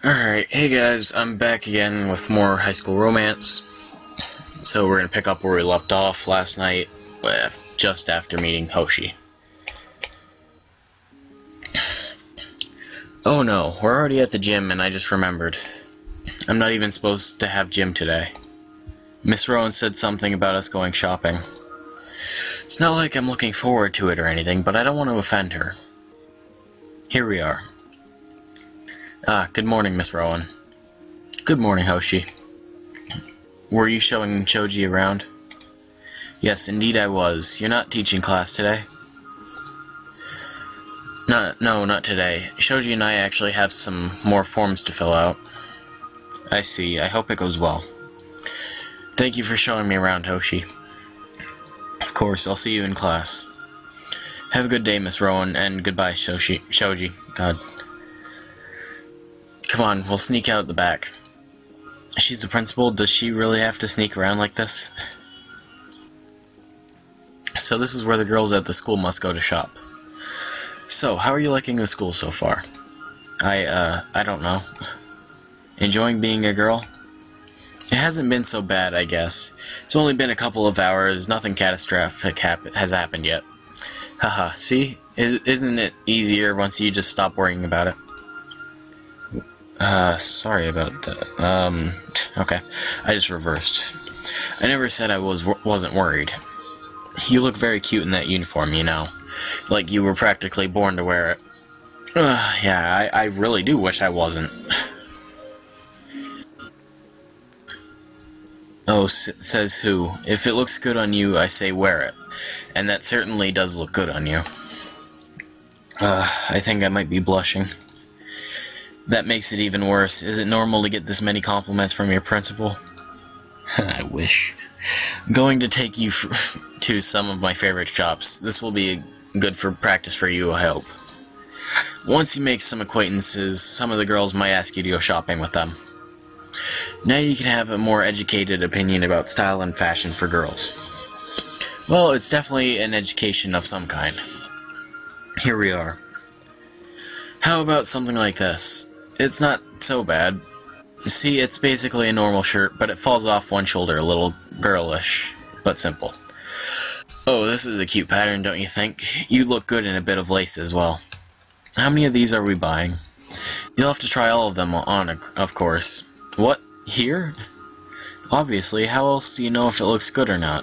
Alright, hey guys, I'm back again with more High School Romance. So we're gonna pick up where we left off last night, just after meeting Hoshi. Oh no, we're already at the gym and I just remembered. I'm not even supposed to have gym today. Miss Rowan said something about us going shopping. It's not like I'm looking forward to it or anything, but I don't want to offend her. Here we are. Good morning, Miss Rowan. Good morning, Hoshi. Were you showing Choji around? Yes, indeed I was. You're not teaching class today? No, not today. Shoji and I actually have some more forms to fill out. I see. I hope it goes well. Thank you for showing me around, Hoshi. Of course, I'll see you in class. Have a good day, Miss Rowan, and goodbye, Shoji. God. Come on, we'll sneak out the back. She's the principal. Does she really have to sneak around like this? So this is where the girls at the school must go to shop. So, how are you liking the school so far? I don't know. Enjoying being a girl? It hasn't been so bad, I guess. It's only been a couple of hours, nothing catastrophic has happened yet. Haha, see? Isn't it easier once you just stop worrying about it? Sorry about that. Okay. I just reversed. I never said I wasn't worried. You look very cute in that uniform, you know. Like you were practically born to wear it. Yeah, I really do wish I wasn't. Oh, says who? If it looks good on you, I say wear it. And that certainly does look good on you. I think I might be blushing. That makes it even worse. Is it normal to get this many compliments from your principal? I wish. I'm going to take you to some of my favorite shops. This will be good for practice for you, I hope. Once you make some acquaintances, some of the girls might ask you to go shopping with them. Now you can have a more educated opinion about style and fashion for girls. Well, it's definitely an education of some kind. Here we are. How about something like this? It's not so bad. See, it's basically a normal shirt, but it falls off one shoulder a little girlish, but simple. Oh, this is a cute pattern, don't you think? You look good in a bit of lace as well. How many of these are we buying? You'll have to try all of them on, of course. What? Here? Obviously, how else do you know if it looks good or not?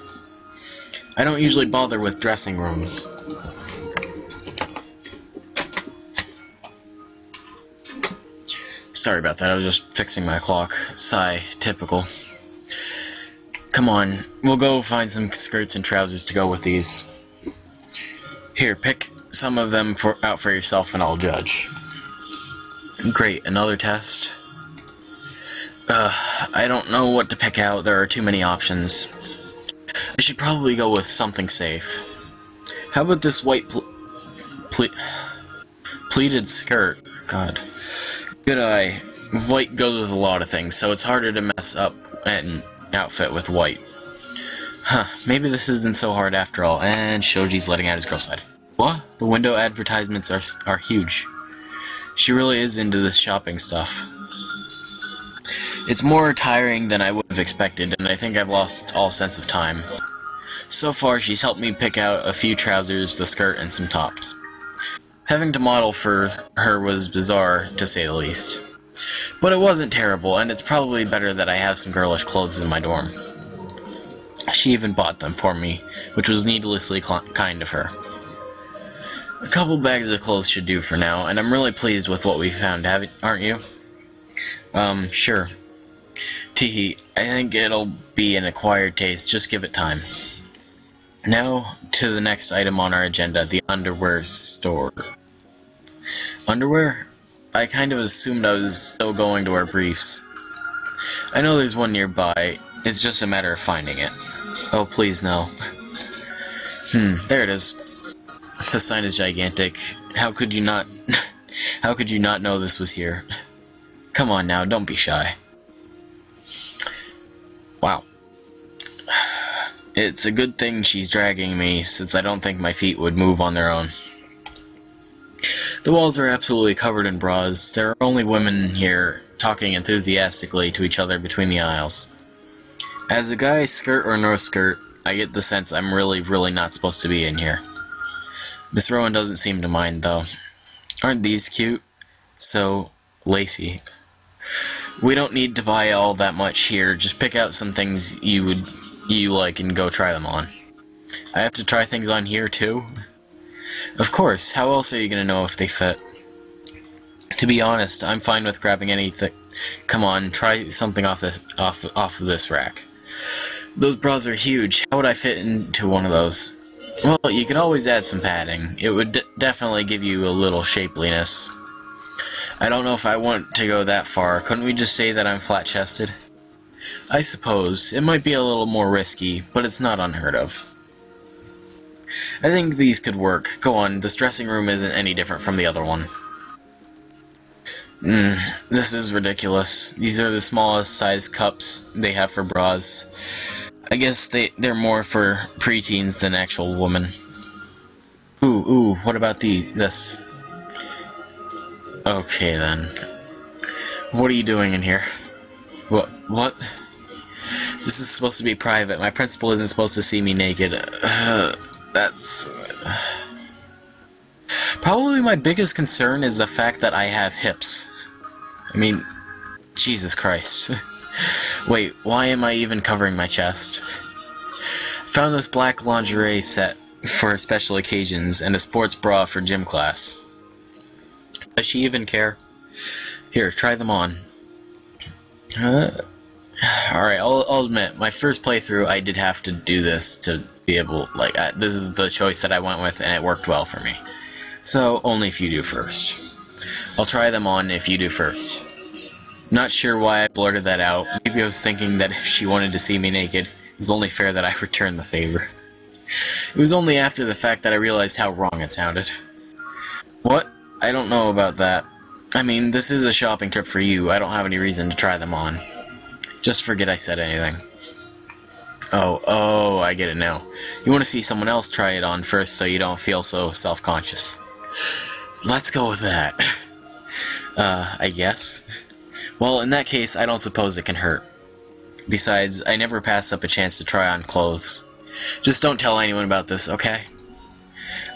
I don't usually bother with dressing rooms. Sorry about that, I was just fixing my clock. Sigh, typical. Come on, we'll go find some skirts and trousers to go with these. Here, pick some of them out for yourself and I'll judge. Great, another test? I don't know what to pick out, there are too many options. I should probably go with something safe. How about this white pleated skirt? God. Good eye. White goes with a lot of things, so it's harder to mess up an outfit with white. Huh, maybe this isn't so hard after all, and Shoji's letting out his girl side. What? The window advertisements are huge. She really is into this shopping stuff. It's more tiring than I would have expected, and I think I've lost all sense of time. So far, she's helped me pick out a few trousers, the skirt, and some tops. Having to model for her was bizarre, to say the least. But it wasn't terrible, and it's probably better that I have some girlish clothes in my dorm. She even bought them for me, which was needlessly kind of her. A couple bags of clothes should do for now, and I'm really pleased with what we found, aren't you? Sure. Teehee, I think it'll be an acquired taste, just give it time. Now, to the next item on our agenda, the underwear store. Underwear? I kind of assumed I was still going to wear briefs. I know there's one nearby, it's just a matter of finding it. Oh, please no. There it is. The sign is gigantic. How could you not know this was here? Come on now, don't be shy. Wow. It's a good thing she's dragging me, since I don't think my feet would move on their own. The walls are absolutely covered in bras. There are only women here talking enthusiastically to each other between the aisles. As a guy, skirt or no skirt, I get the sense I'm really not supposed to be in here. Miss Rowan doesn't seem to mind, though. Aren't these cute? So lacy. We don't need to buy all that much here. Just pick out some things you like and go try them on. I have to try things on here too? Of course. How else are you gonna know if they fit? To be honest, I'm fine with grabbing anything. Come on, try something off of this rack. Those bras are huge. How would I fit into one of those? Well, you could always add some padding. It would definitely give you a little shapeliness. I don't know if I want to go that far. Couldn't we just say that I'm flat-chested? I suppose. It might be a little more risky, but it's not unheard of. I think these could work. Go on, this dressing room isn't any different from the other one. This is ridiculous. These are the smallest size cups they have for bras. I guess they're more for preteens than actual women. Ooh, what about this? Okay then. What are you doing in here? What? This is supposed to be private. My principal isn't supposed to see me naked. That's... Probably my biggest concern is the fact that I have hips. I mean, Jesus Christ. Wait, why am I even covering my chest? Found this black lingerie set for special occasions and a sports bra for gym class. Does she even care? Here, try them on. Alright, I'll admit, my first playthrough I did have to do this to be able, this is the choice that I went with and it worked well for me. So, only if you do first. I'll try them on if you do first. Not sure why I blurted that out. Maybe I was thinking that if she wanted to see me naked, it was only fair that I return the favor. It was only after the fact that I realized how wrong it sounded. What? I don't know about that. I mean, this is a shopping trip for you. I don't have any reason to try them on. Just forget I said anything. Oh, I get it now. You want to see someone else try it on first so you don't feel so self-conscious. Let's go with that. I guess. Well, in that case, I don't suppose it can hurt. Besides, I never pass up a chance to try on clothes. Just don't tell anyone about this, okay?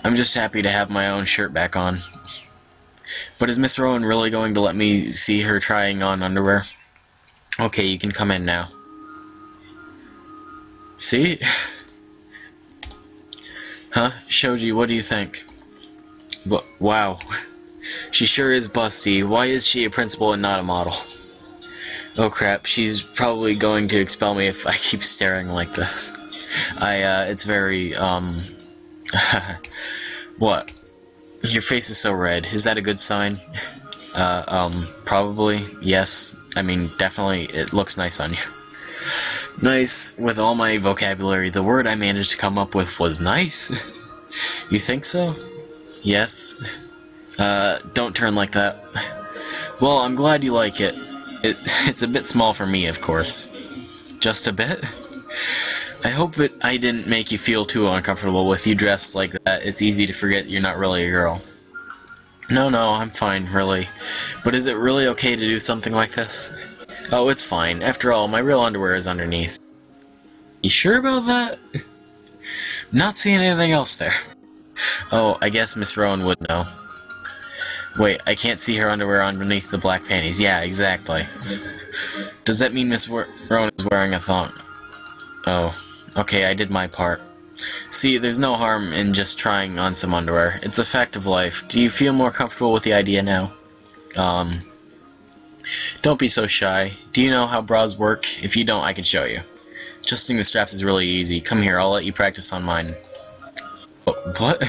I'm just happy to have my own shirt back on. But is Miss Rowan really going to let me see her trying on underwear? Okay, you can come in now. See? Huh? Shoji, what do you think? Wow. She sure is busty. Why is she a principal and not a model? Oh crap, she's probably going to expel me if I keep staring like this. It's very, What? Your face is so red. Is that a good sign? Probably. Yes. I mean, definitely, it looks nice on you. Nice. With all my vocabulary, the word I managed to come up with was nice. You think so? Yes. Don't turn like that. Well, I'm glad you like it. It's a bit small for me, of course. Just a bit? I hope that I didn't make you feel too uncomfortable with you dressed like that. It's easy to forget you're not really a girl. No, I'm fine, really. But is it really okay to do something like this? Oh, it's fine. After all, my real underwear is underneath. You sure about that? Not seeing anything else there. Oh, I guess Miss Rowan would know. Wait, I can't see her underwear underneath the black panties. Yeah, exactly. Does that mean Miss Rowan is wearing a thong? Oh, okay, I did my part. See, there's no harm in just trying on some underwear. It's a fact of life. Do you feel more comfortable with the idea now? Don't be so shy. Do you know how bras work? If you don't, I can show you. Adjusting the straps is really easy. Come here, I'll let you practice on mine. What?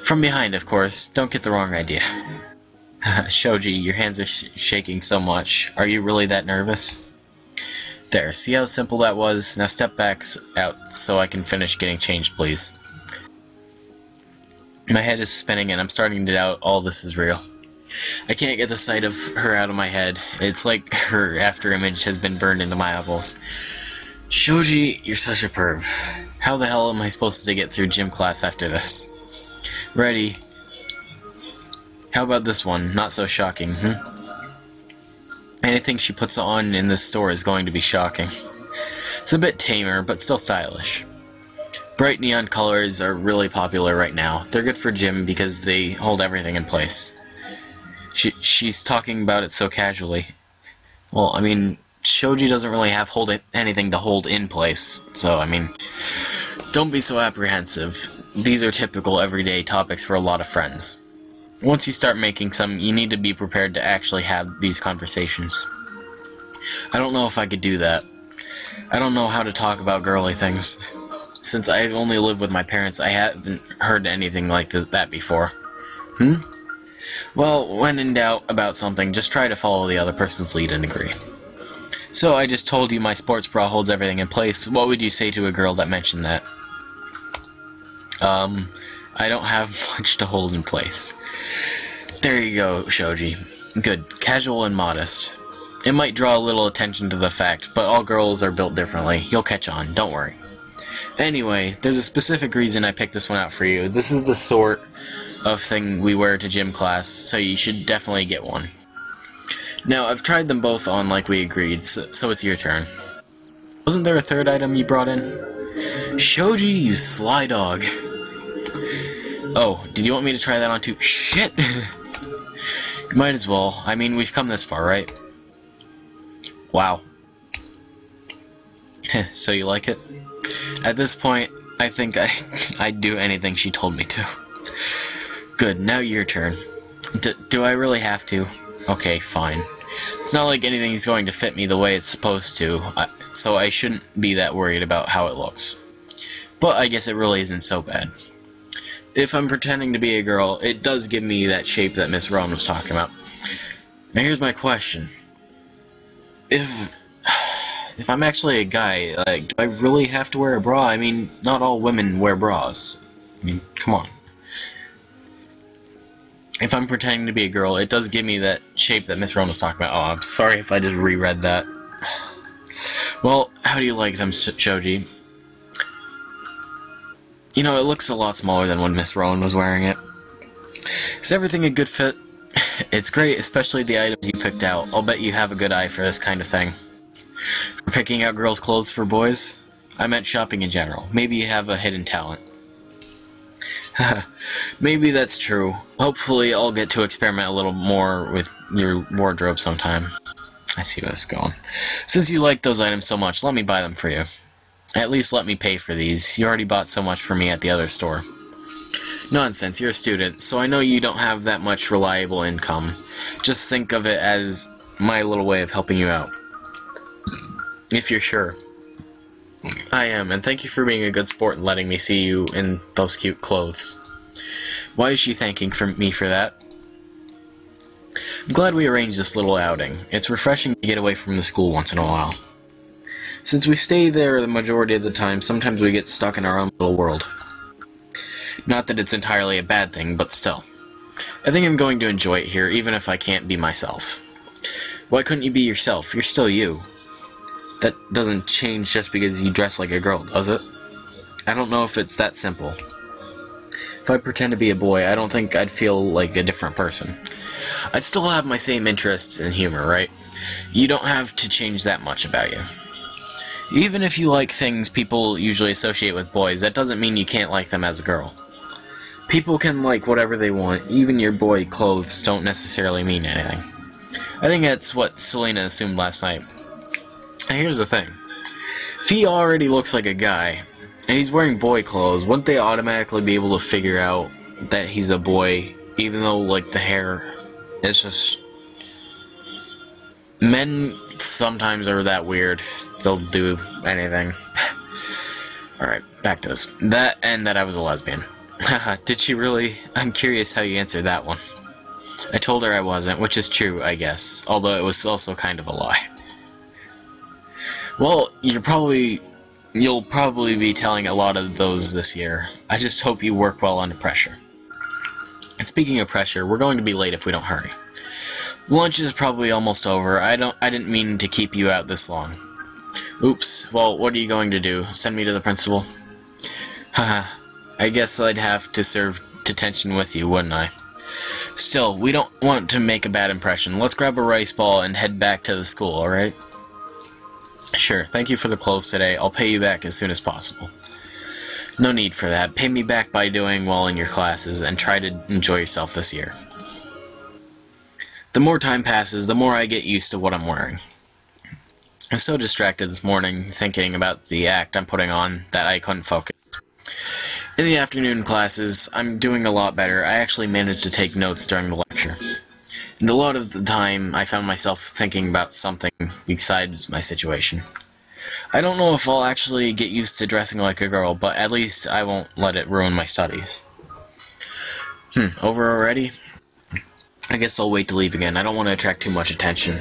From behind, of course. Don't get the wrong idea. Shoji, your hands are shaking so much. Are you really that nervous? There, see how simple that was? Now step back out so I can finish getting changed, please. My head is spinning and I'm starting to doubt all this is real. I can't get the sight of her out of my head. It's like her after-image has been burned into my eyeballs. Shoji, you're such a perv. How the hell am I supposed to get through gym class after this? Ready. How about this one? Not so shocking, Anything she puts on in this store is going to be shocking. It's a bit tamer, but still stylish. Bright neon colors are really popular right now. They're good for gym because they hold everything in place. She's talking about it so casually. Well, I mean, Shoji doesn't really have anything to hold in place, so, I mean, don't be so apprehensive. These are typical everyday topics for a lot of friends. Once you start making some, you need to be prepared to actually have these conversations. I don't know if I could do that. I don't know how to talk about girly things. Since I only live with my parents, I haven't heard anything like that before. Well, when in doubt about something, just try to follow the other person's lead and agree. So, I just told you my sports bra holds everything in place. What would you say to a girl that mentioned that? I don't have much to hold in place. There you go, Shoji. Good. Casual and modest. It might draw a little attention to the fact, but all girls are built differently. You'll catch on, don't worry. Anyway, there's a specific reason I picked this one out for you. This is the sort of thing we wear to gym class, so you should definitely get one. Now, I've tried them both on like we agreed, so it's your turn. Wasn't there a third item you brought in? Shoji, you sly dog. Oh, did you want me to try that on too? Shit! Might as well. I mean, we've come this far, right? Wow. So you like it? At this point, I think I'd do anything she told me to. Good, now your turn. Do I really have to? Okay, fine. It's not like anything's going to fit me the way it's supposed to, so I shouldn't be that worried about how it looks. But I guess it really isn't so bad. If I'm pretending to be a girl, it does give me that shape that Miss Rowan was talking about. Now here's my question. If I'm actually a guy, like, do I really have to wear a bra? I mean, not all women wear bras. I mean, come on. If I'm pretending to be a girl, it does give me that shape that Miss Rowan was talking about. Oh, I'm sorry if I just reread that. Well, how do you like them, Shoji? You know, it looks a lot smaller than when Miss Rowan was wearing it. Is everything a good fit? It's great, especially the items you picked out. I'll bet you have a good eye for this kind of thing. For picking out girls' clothes for boys? I meant shopping in general. Maybe you have a hidden talent. Maybe that's true. Hopefully I'll get to experiment a little more with your wardrobe sometime. I see where this is going. Since you like those items so much, let me buy them for you. At least let me pay for these. You already bought so much for me at the other store. Nonsense, you're a student, so I know you don't have that much reliable income. Just think of it as my little way of helping you out. If you're sure. I am, and thank you for being a good sport and letting me see you in those cute clothes. Why is she thanking me for that? I'm glad we arranged this little outing. It's refreshing to get away from the school once in a while. Since we stay there the majority of the time, sometimes we get stuck in our own little world. Not that it's entirely a bad thing, but still. I think I'm going to enjoy it here, even if I can't be myself. Why couldn't you be yourself? You're still you. That doesn't change just because you dress like a girl, does it? I don't know if it's that simple. If I pretend to be a boy, I don't think I'd feel like a different person. I'd still have my same interests and humor, right? You don't have to change that much about you. Even if you like things people usually associate with boys, that doesn't mean you can't like them as a girl. People can like whatever they want. Even your boy clothes don't necessarily mean anything. I think that's what Selena assumed last night. Now here's the thing. If he already looks like a guy, and he's wearing boy clothes, wouldn't they automatically be able to figure out that he's a boy, even though, like, the hair is just... Men sometimes are that weird. They'll do anything. Alright, back to this. That and that I was a lesbian. Haha, did she really? I'm curious how you answered that one. I told her I wasn't, which is true, I guess, although it was also kind of a lie. Well, you'll probably be telling a lot of those this year. I just hope you work well under pressure. And speaking of pressure, we're going to be late if we don't hurry. Lunch is probably almost over. I didn't mean to keep you out this long. Oops. Well, what are you going to do? Send me to the principal? Haha. I guess I'd have to serve detention with you, wouldn't I? Still, we don't want to make a bad impression. Let's grab a rice ball and head back to the school, alright? Sure, thank you for the clothes today. I'll pay you back as soon as possible. No need for that. Pay me back by doing well in your classes and try to enjoy yourself this year. The more time passes, the more I get used to what I'm wearing. I'm so distracted this morning thinking about the act I'm putting on that I couldn't focus. In the afternoon classes, I'm doing a lot better. I actually managed to take notes during the lecture. And a lot of the time, I found myself thinking about something besides my situation. I don't know if I'll actually get used to dressing like a girl, but at least I won't let it ruin my studies. Over already? I guess I'll wait to leave again. I don't want to attract too much attention.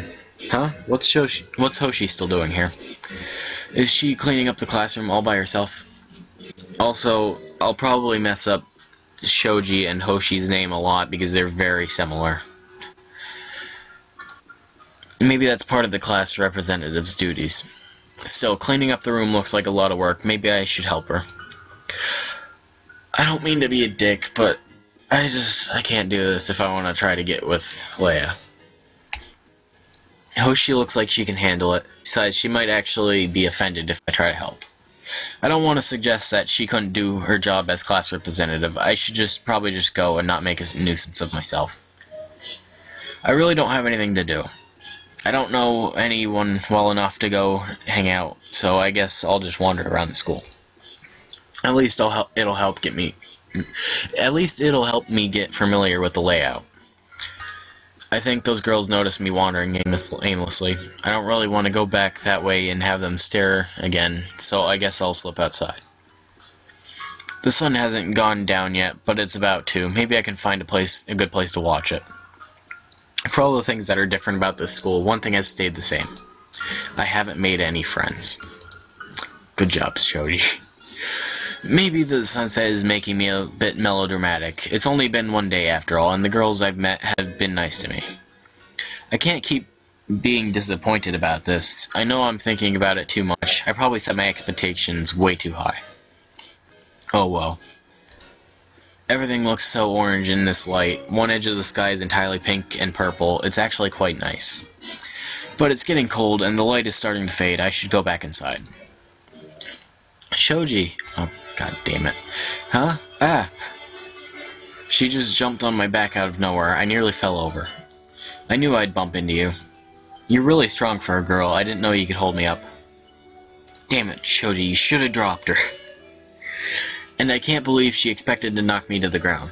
Huh? What's Hoshi still doing here? Is she cleaning up the classroom all by herself? Also, I'll probably mess up Shoji and Hoshi's name a lot because they're very similar. Maybe that's part of the class representative's duties. Still, cleaning up the room looks like a lot of work. Maybe I should help her. I don't mean to be a dick, but I can't do this if I want to try to get with Leia. Hoshi looks like she can handle it. Besides, she might actually be offended if I try to help. I don't want to suggest that she couldn't do her job as class representative. I should probably just go and not make a nuisance of myself. I really don't have anything to do. I don't know anyone well enough to go hang out, so I guess I'll just wander around the school. At least it'll help me get familiar with the layout. I think those girls noticed me wandering aimlessly. I don't really want to go back that way and have them stare again, so I guess I'll slip outside. The sun hasn't gone down yet, but it's about to. Maybe I can find a good place to watch it. For all the things that are different about this school, one thing has stayed the same. I haven't made any friends. Good job, Shoji. Maybe the sunset is making me a bit melodramatic. It's only been one day after all, and the girls I've met have been nice to me. I can't keep being disappointed about this. I know I'm thinking about it too much. I probably set my expectations way too high. Oh well. Everything looks so orange in this light. One edge of the sky is entirely pink and purple. It's actually quite nice. But it's getting cold, and the light is starting to fade. I should go back inside. Shoji! Oh, god damn it. Huh? Ah! She just jumped on my back out of nowhere. I nearly fell over. I knew I'd bump into you. You're really strong for a girl. I didn't know you could hold me up. Damn it, Shoji, you should have dropped her. And I can't believe she expected to knock me to the ground.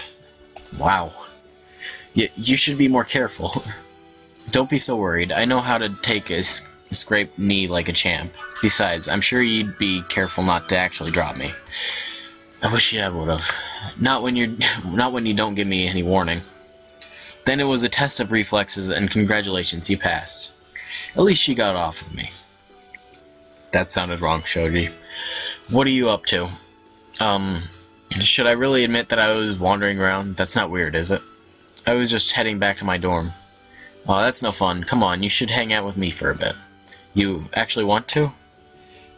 Wow. You should be more careful. Don't be so worried. I know how to take a scraped knee like a champ. Besides, I'm sure you'd be careful not to actually drop me. I wish I would've. Not when you don't give me any warning. Then it was a test of reflexes, and congratulations, you passed. At least you got off of me. That sounded wrong, Shoji. What are you up to? Should I really admit that I was wandering around? That's not weird, is it? I was just heading back to my dorm. Oh, that's no fun. Come on, you should hang out with me for a bit. You actually want to?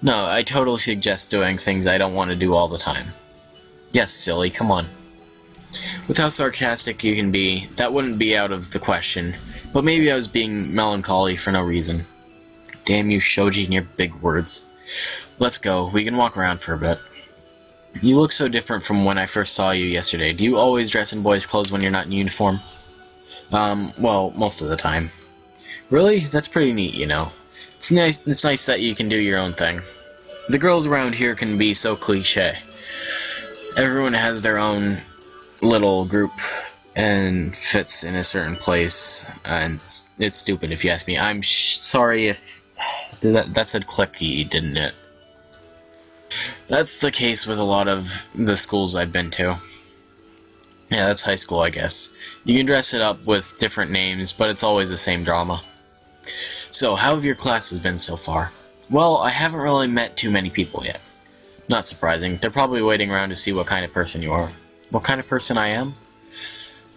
No, I totally suggest doing things I don't want to do all the time. Yes, silly, come on. With how sarcastic you can be, that wouldn't be out of the question, but maybe I was being melancholy for no reason. Damn you, Shoji, and your big words. Let's go, we can walk around for a bit. You look so different from when I first saw you yesterday. Do you always dress in boys' clothes when you're not in uniform? Well, most of the time. Really? That's pretty neat, you know. It's nice that you can do your own thing. The girls around here can be so cliché. Everyone has their own little group and fits in a certain place, and it's stupid if you ask me. I'm sorry if that said clicky, didn't it? That's the case with a lot of the schools I've been to. Yeah, that's high school, I guess. You can dress it up with different names, but it's always the same drama. So, how have your classes been so far? Well, I haven't really met too many people yet. Not surprising. They're probably waiting around to see what kind of person you are. What kind of person I am?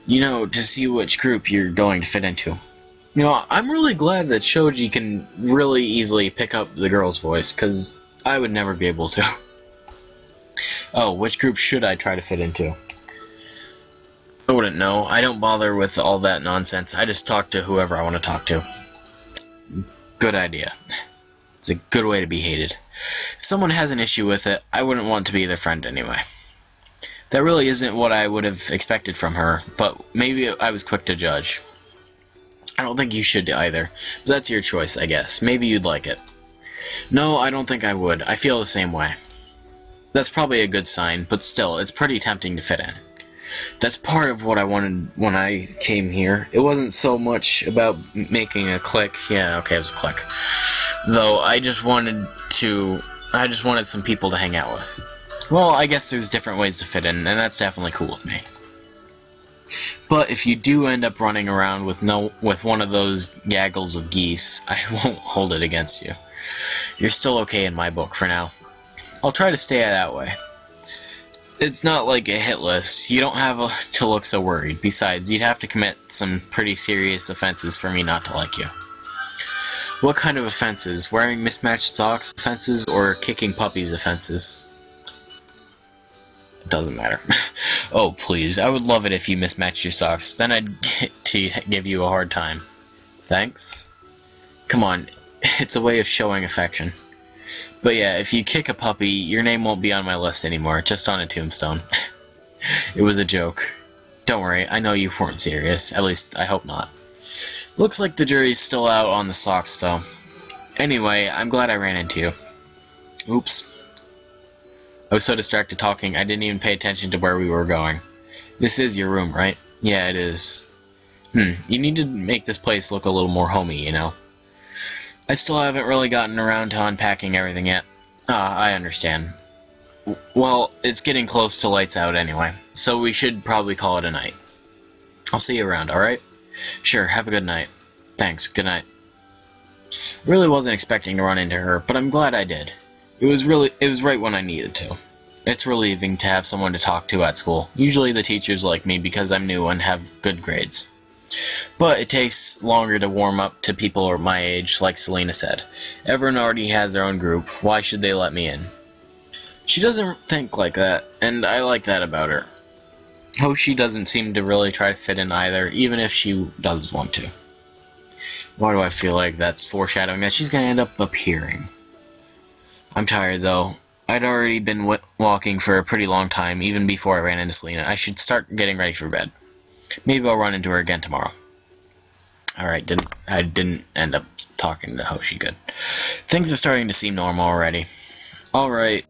You know, to see which group you're going to fit into. You know, I'm really glad that Shoji can really easily pick up the girl's voice, because I would never be able to. Oh, which group should I try to fit into? I wouldn't know. I don't bother with all that nonsense. I just talk to whoever I want to talk to. Good idea. It's a good way to be hated. If someone has an issue with it, I wouldn't want to be their friend anyway. That really isn't what I would have expected from her, but maybe I was quick to judge. I don't think you should either, but that's your choice, I guess. Maybe you'd like it. No, I don't think I would. I feel the same way. That's probably a good sign, but still, it's pretty tempting to fit in. That's part of what I wanted when I came here. It wasn't so much about making a clique. Yeah, okay, it was a clique. Though, I just wanted some people to hang out with. Well, I guess there's different ways to fit in, and that's definitely cool with me. But if you do end up running around with one of those gaggles of geese, I won't hold it against you. You're still okay in my book for now. I'll try to stay that way. It's not like a hit list. You don't have to look so worried. Besides, you'd have to commit some pretty serious offenses for me not to like you. What kind of offenses? Wearing mismatched socks offenses or kicking puppies offenses? It doesn't matter. Oh, please. I would love it if you mismatched your socks. Then I'd get to give you a hard time. Thanks? Come on. It's a way of showing affection. But yeah, if you kick a puppy, your name won't be on my list anymore, just on a tombstone. It was a joke. Don't worry, I know you weren't serious. At least, I hope not. Looks like the jury's still out on the socks, though. Anyway, I'm glad I ran into you. Oops. I was so distracted talking, I didn't even pay attention to where we were going. This is your room, right? Yeah, it is. You need to make this place look a little more homey, you know? I still haven't really gotten around to unpacking everything yet. I understand. Well, it's getting close to lights out anyway, so we should probably call it a night. I'll see you around, alright? Sure, have a good night. Thanks, good night. Really wasn't expecting to run into her, but I'm glad I did. It was right when I needed to. It's relieving to have someone to talk to at school. Usually the teachers like me because I'm new and have good grades. But it takes longer to warm up to people my age, like Selena said. Everyone already has their own group. Why should they let me in? She doesn't think like that, and I like that about her. Hoshi doesn't seem to really try to fit in either, even if she does want to. Why do I feel like that's foreshadowing that she's going to end up appearing? I'm tired, though. I'd already been walking for a pretty long time, even before I ran into Selena. I should start getting ready for bed. Maybe I'll run into her again tomorrow. Alright, I didn't end up talking to Hoshi good. Things are starting to seem normal already. Alright,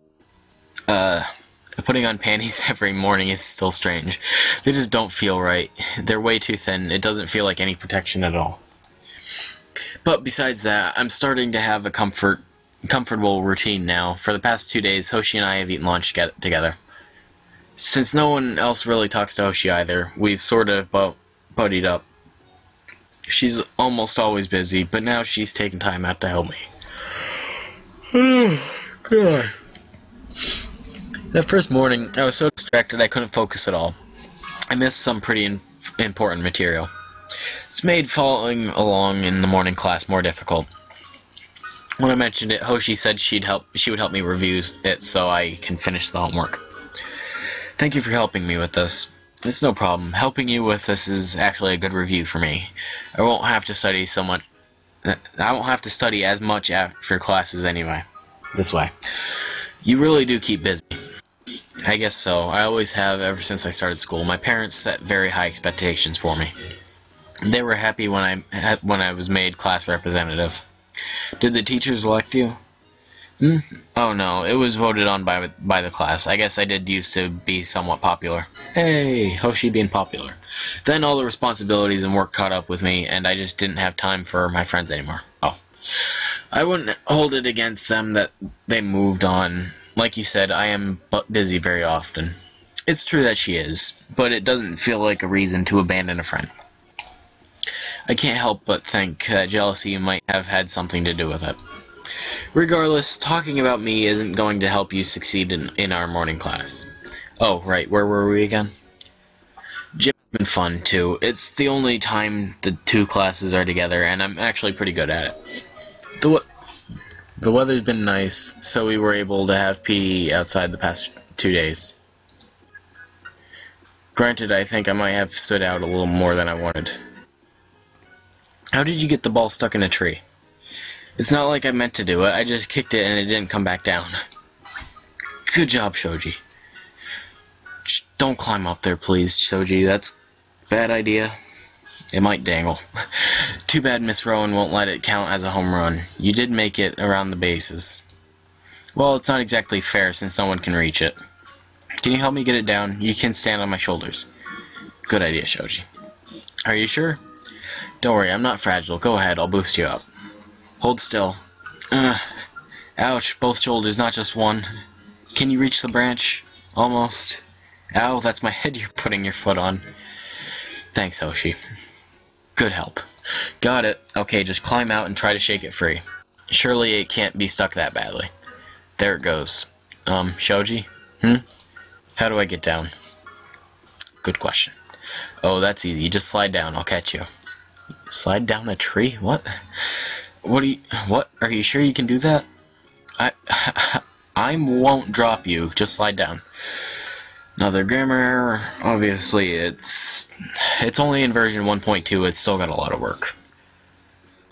putting on panties every morning is still strange. They just don't feel right. They're way too thin. It doesn't feel like any protection at all. But besides that, I'm starting to have a comfortable routine now. For the past 2 days, Hoshi and I have eaten lunch together. Since no one else really talks to Hoshi either, we've sort of buddied up. She's almost always busy, but now she's taking time out to help me. God. That first morning, I was so distracted I couldn't focus at all. I missed some pretty important material. It's made following along in the morning class more difficult. When I mentioned it, Hoshi said she would help me review it so I can finish the homework. Thank you for helping me with this. It's no problem. Helping you with this is actually a good review for me. I won't have to study so much. I won't have to study as much after classes anyway. This way. You really do keep busy. I guess so. I always have ever since I started school. My parents set very high expectations for me. They were happy when I was made class representative. Did the teachers elect you? Oh no, it was voted on by the class. I guess I did used to be somewhat popular. Hey, Hoshi being popular. Then all the responsibilities and work caught up with me, and I just didn't have time for my friends anymore. Oh. I wouldn't hold it against them that they moved on. Like you said, I am busy very often. It's true that she is, but it doesn't feel like a reason to abandon a friend. I can't help but think that jealousy might have had something to do with it. Regardless, talking about me isn't going to help you succeed in our morning class. Oh, right, where were we again? Gym's been fun, too. It's the only time the two classes are together, and I'm actually pretty good at it. The weather's been nice, so we were able to have PE outside the past 2 days. Granted, I think I might have stood out a little more than I wanted. How did you get the ball stuck in a tree? It's not like I meant to do it, I just kicked it and it didn't come back down. Good job, Shoji. Shh, don't climb up there, please, Shoji. That's a bad idea. It might dangle. Too bad Miss Rowan won't let it count as a home run. You did make it around the bases. Well, it's not exactly fair since no one can reach it. Can you help me get it down? You can stand on my shoulders. Good idea, Shoji. Are you sure? Don't worry, I'm not fragile. Go ahead, I'll boost you up. Hold still. Ouch, both shoulders, not just one. Can you reach the branch? Almost. Ow, that's my head you're putting your foot on. Thanks, Hoshi. Good help. Got it. Okay, just climb out and try to shake it free. Surely it can't be stuck that badly. There it goes. Shoji? How do I get down? Good question. Oh, that's easy. Just slide down. I'll catch you. Slide down a tree? What? What? Are you sure you can do that? I won't drop you. Just slide down. Another grammar error. Obviously, it's only in version 1.2. It's still got a lot of work.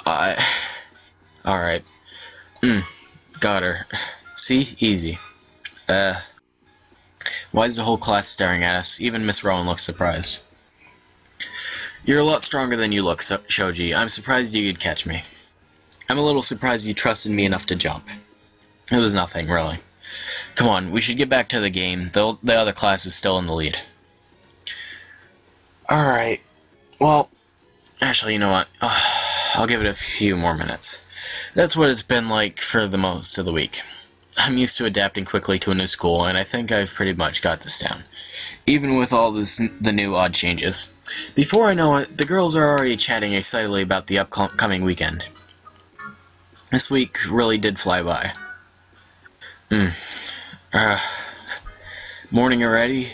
Alright. Got her. See? Easy. Why is the whole class staring at us? Even Miss Rowan looks surprised. You're a lot stronger than you look, Shoji. I'm surprised you could catch me. I'm a little surprised you trusted me enough to jump. It was nothing, really. Come on, we should get back to the game. The other class is still in the lead. Alright. Well, actually, you know what? I'll give it a few more minutes. That's what it's been like for the most of the week. I'm used to adapting quickly to a new school, and I think I've pretty much got this down. Even with all the new odd changes. Before I know it, the girls are already chatting excitedly about the upcoming weekend. This week really did fly by. Morning already?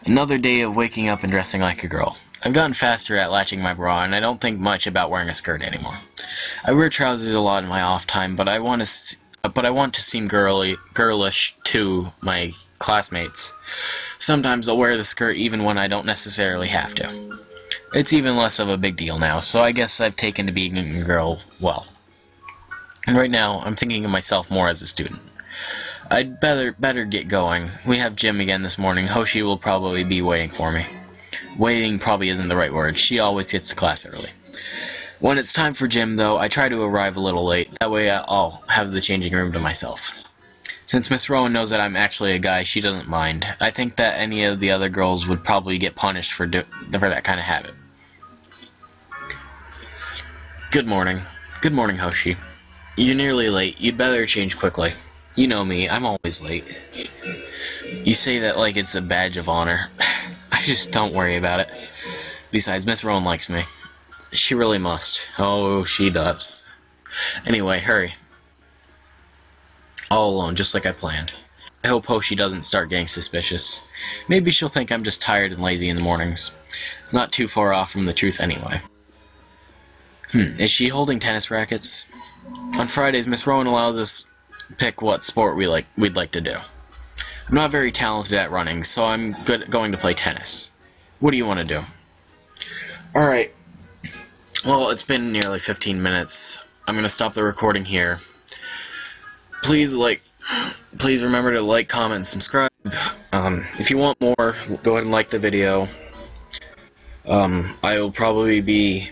Another day of waking up and dressing like a girl. I've gotten faster at latching my bra, and I don't think much about wearing a skirt anymore. I wear trousers a lot in my off time, but I want to seem girlish to my classmates. Sometimes I'll wear the skirt even when I don't necessarily have to. It's even less of a big deal now, so I guess I've taken to being a girl well. And right now, I'm thinking of myself more as a student. I'd better get going. We have gym again this morning. Hoshi will probably be waiting for me. Waiting probably isn't the right word. She always gets to class early. When it's time for gym, though, I try to arrive a little late. That way I'll have the changing room to myself. Since Miss Rowan knows that I'm actually a guy, she doesn't mind. I think that any of the other girls would probably get punished for that kind of habit. Good morning. Good morning, Hoshi. You're nearly late. You'd better change quickly. You know me, I'm always late. You say that like it's a badge of honor. I just don't worry about it. Besides, Miss Rowan likes me. She really must. Oh, she does. Anyway, hurry. All alone, just like I planned. I hope Hoshi doesn't start getting suspicious. Maybe she'll think I'm just tired and lazy in the mornings. It's not too far off from the truth anyway. Is she holding tennis rackets? On Fridays, Miss Rowan allows us pick what sport we'd like to do. I'm not very talented at running, so I'm going to play tennis. What do you want to do? Alright. Well, it's been nearly 15 minutes. I'm going to stop the recording here. Please remember to like, comment, and subscribe. If you want more, go ahead and like the video. I will probably be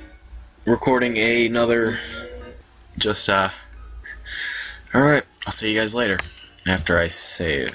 recording another, alright, I'll see you guys later, after I save.